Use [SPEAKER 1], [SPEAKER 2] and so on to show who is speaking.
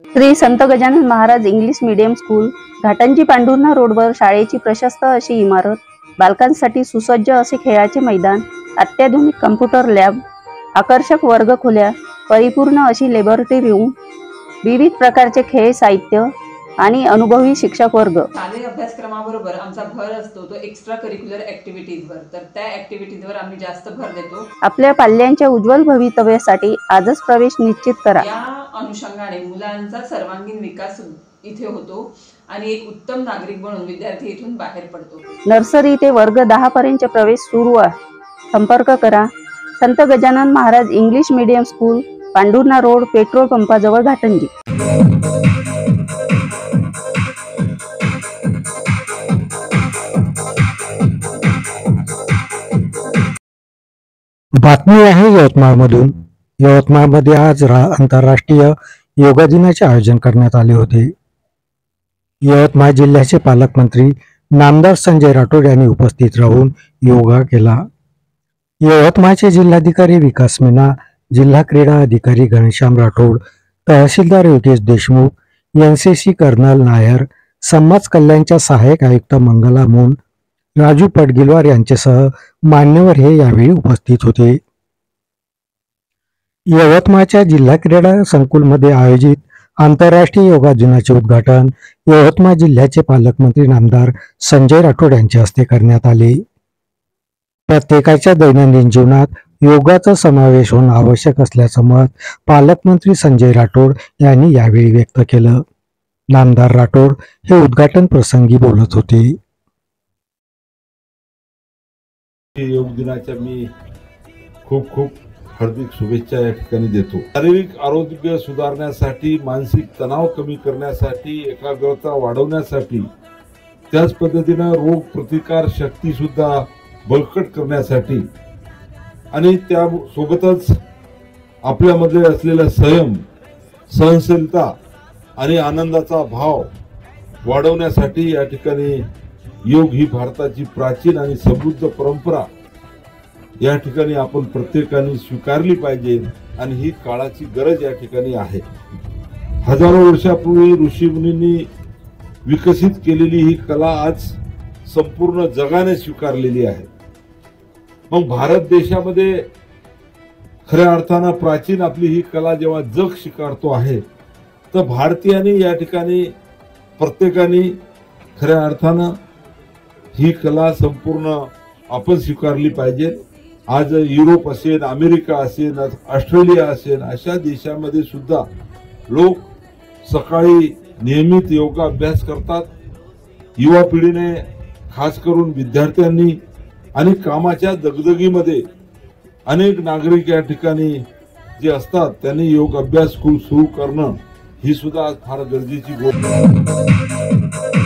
[SPEAKER 1] श्री संत Gajanan Maharaj English medium school, Ghatanji Pandhurna रोडवर शाळेची प्रशस्त अशी इमारत, बालकांसाठी सुसज्ज असे खेळाचे मैदान, अत्याधुनिक कम्प्युटर लॅब, आकर्षक वर्गखोल्या, परिपूर्ण अशी लॅबोरेटरी रूम, विविध प्रकारचे खेळ साहित्य आणि अनुभवी शिक्षक वर्ग।
[SPEAKER 2] शालेय अभ्यासक्रमाबरोबर आमचा भर असतो तो एक्स्ट्रा करिक्युलर ॲक्टिव्हिटीजवर। तर त्या ॲक्टिव्हिटीजवर आम्ही जास्त भर देतो।
[SPEAKER 1] आपल्या पाल्यांच्या उज्ज्वल भवितव्यासाठी आजच प्रवेश निश्चित करा।
[SPEAKER 2] या अनुषंगाने मुलांचा सर्वांगीण विकास इथे होतो आणि एक उत्तम नागरिक बनून विद्यार्थी इथून बाहेर पडतो।
[SPEAKER 1] नर्सरी ते वर्ग 10 पर्यंत प्रवेश सुरू आहे। संपर्क करा Sant Gajanan Maharaj English medium school, Pandhurna road, petrol पंपाजवळ, घाटंजी।
[SPEAKER 3] बातमी आहे यवतमाळमधून। यवतमाळमध्ये आज आंतरराष्ट्रीय योगा दिनाचे आयोजन करण्यात आले होते। यवतमाळ जिल्ह्याचे पालकमंत्री नामदार संजय राठोड यांनी उपस्थित राहून योगा केला। यवतमाळचे जिल्हाधिकारी विकास मीना, जिल्हा क्रीडा अधिकारी घनश्याम राठोड, तहसीलदार योगेश देशमुख, एनसीसी कर्नल नायर, समाज कल्याणच्या सहाय्यक आयुक्त मंगला मून, राजू पडगिलवार यांच्यासह मान्यवर हे यावेळी उपस्थित होते। यवतमाळच्या जिल्हा क्रीडा संकुलमध्ये आयोजित आंतरराष्ट्रीय योगा दिनाचे उद्घाटन यवतमाळ जिल्ह्याचे पालकमंत्री नामदार संजय राठोड यांच्या हस्ते करण्यात आले। प्रत्येकाच्या दैनंदिन जीवनात योगाचा समावेश होणं आवश्यक असल्याचं मत पालकमंत्री संजय राठोड यांनी यावेळी व्यक्त केलं। नामदार राठोड हे उद्घाटन प्रसंगी बोलत होते।
[SPEAKER 4] योग दिनाच्या मी खूप खूप हार्दिक शुभेच्छा या ठिकाणी देतो। शारीरिक आरोग्य सुधारण्यासाठी, मानसिक तणाव कमी करण्यासाठी, एकाग्रता वाढवण्यासाठी, त्याच पद्धतीने रोग प्रतिकार शक्ती सुद्धा बळकट करण्यासाठी आणि त्या सोबतच आपल्यामध्ये असलेला संयम, सहनशीलता आणि आनंदाचा भाव वाढवण्यासाठी या ठिकाणी योग ही भारताची प्राचीन आणि समृद्ध परंपरा या ठिकाणी आपण प्रत्येकाने स्वीकारली पाहिजे आणि ही काळाची गरज या ठिकाणी आहे। हजारो वर्षापूर्वी ऋषीमुनींनी विकसित केलेली ही कला आज संपूर्ण जगाने स्वीकारलेली आहे। मग भारत देशामध्ये खऱ्या अर्थानं प्राचीन आपली ही कला जेव्हा जग स्वीकारतो आहे तर भारतीयांनी या ठिकाणी प्रत्येकाने खऱ्या अर्थानं ही कला संपूर्ण आपण स्वीकारली पाहिजे। आज युरोप असेल, अमेरिका असेल, ऑस्ट्रेलिया असेल, अशा देशामध्ये सुद्धा लोक सकाळी नियमित योगा अभ्यास करतात। युवा पिढीने, खास करून विद्यार्थ्यांनी आणि कामाच्या दगदगीमध्ये अनेक नागरिक या ठिकाणी जे असतात त्यांनी योग अभ्यास सुरू करणं ही सुद्धा फार गरजेची गोष्ट आहे।